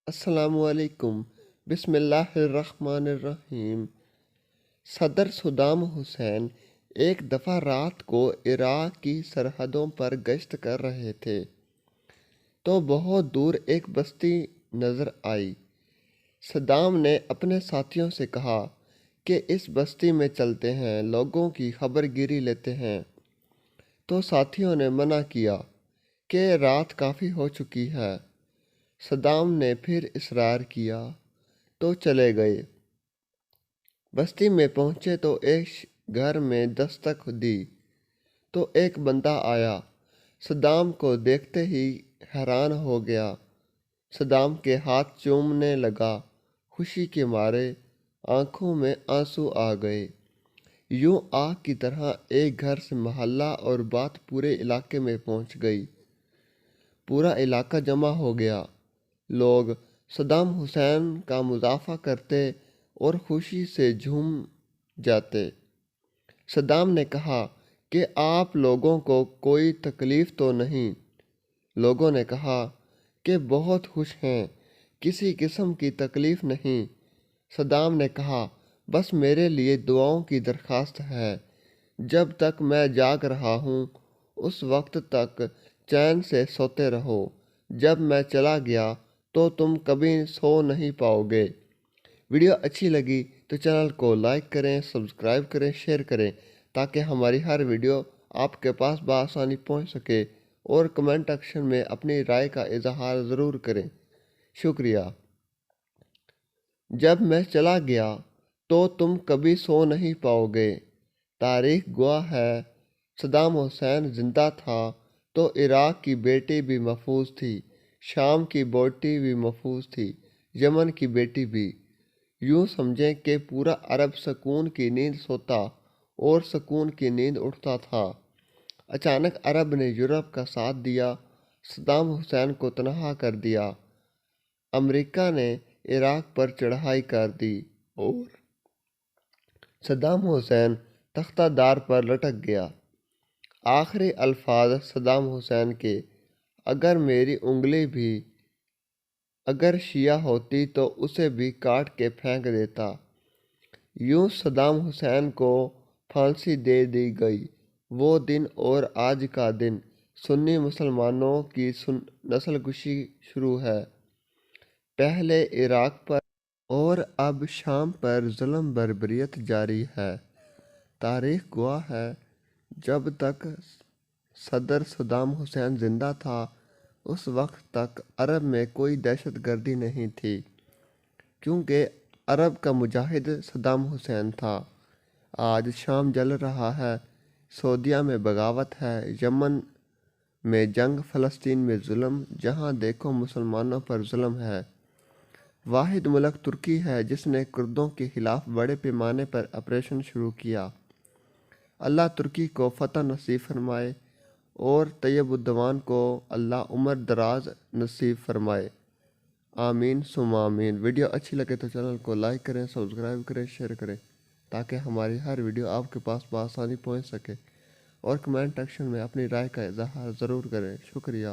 السلام علیکم۔ بسم اللہ الرحمن الرحیم۔ صدر صدام حسین ایک دفعہ رات کو عراق کی سرحدوں پر گشت کر رہے تھے تو بہت دور ایک بستی نظر آئی۔ صدام نے اپنے ساتھیوں سے کہا کہ اس بستی میں چلتے ہیں، لوگوں کی خبر گیری لیتے ہیں۔ تو ساتھیوں نے منع کیا کہ رات کافی ہو چکی ہے۔ صدام نے پھر اصرار کیا تو چلے گئے۔ بستی میں پہنچے تو ایک گھر میں دستک دی تو ایک بندہ آیا۔ صدام کو دیکھتے ہی حیران ہو گیا۔ صدام کے ہاتھ چومنے لگا۔ خوشی کے مارے آنکھوں میں آنسو آ گئے۔ یوں آگ کی طرح ایک گھر سے محلہ اور بات پورے علاقے میں پہنچ گئی۔ پورا علاقہ جمع ہو گیا۔ لوگ صدام حسین کا مدافع کرتے اور خوشی سے جھوم جاتے۔ صدام نے کہا کہ آپ لوگوں کو کوئی تکلیف تو نہیں؟ لوگوں نے کہا کہ بہت خوش ہیں، کسی قسم کی تکلیف نہیں۔ صدام نے کہا بس میرے لیے دعاؤں کی درخواست ہے۔ جب تک میں جاگ رہا ہوں اس وقت تک چین سے سوتے رہو۔ جب میں چلا گیا تو تم کبھی سو نہیں پاؤ گے۔ ویڈیو اچھی لگی تو چینل کو لائک کریں، سبسکرائب کریں، شیئر کریں تاکہ ہماری ہر ویڈیو آپ کے پاس بآسانی پہنچ سکے، اور کمنٹ سیکشن میں اپنی رائے کا اظہار ضرور کریں۔ شکریہ۔ جب میں چلا گیا تو تم کبھی سو نہیں پاؤ گے۔ تاریخ گواہ ہے، صدام حسین زندہ تھا تو عراق کی بیٹی بھی محفوظ تھی، شام کی بیٹی بھی محفوظ تھی، یمن کی بیٹی بھی۔ یوں سمجھیں کہ پورا عرب سکون کی نیند سوتا اور سکون کی نیند اٹھتا تھا۔ اچانک عرب نے یورپ کا ساتھ دیا، صدام حسین کو تنہا کر دیا۔ امریکہ نے عراق پر چڑھائی کر دی اور صدام حسین تختہ دار پر لٹک گیا۔ آخری الفاظ صدام حسین کے: اگر میری انگلی بھی اگر شیعہ ہوتی تو اسے بھی کاٹ کے پھینک دیتا۔ یوں صدام حسین کو پھانسی دے دی گئی۔ وہ دن اور آج کا دن سنی مسلمانوں کی نسل کشی شروع ہے۔ پہلے عراق پر اور اب شام پر ظلم بربریت جاری ہے۔ تاریخ گواہ ہے، جب تک صدر صدام حسین زندہ تھا اس وقت تک عرب میں کوئی دہشت گردی نہیں تھی، کیونکہ عرب کا مجاہد صدام حسین تھا۔ آج شام جل رہا ہے، سعودیہ میں بغاوت ہے، یمن میں جنگ، فلسطین میں ظلم، جہاں دیکھو مسلمانوں پر ظلم ہے۔ واحد ملک ترکی ہے جس نے کردوں کے خلاف بڑے پیمانے پر آپریشن شروع کیا۔ اللہ ترکی کو فتح نصیب فرمائے اور طیب الدوان کو اللہ عمر دراز نصیب فرمائے۔ آمین ثم آمین۔ ویڈیو اچھی لگے تو چینل کو لائک کریں، سبسکرائب کریں، شیئر کریں تاکہ ہماری ہر ویڈیو آپ کے پاس بآسانی پہنچ سکے، اور کمنٹ سیکشن میں اپنی رائے کا اظہار ضرور کریں۔ شکریہ۔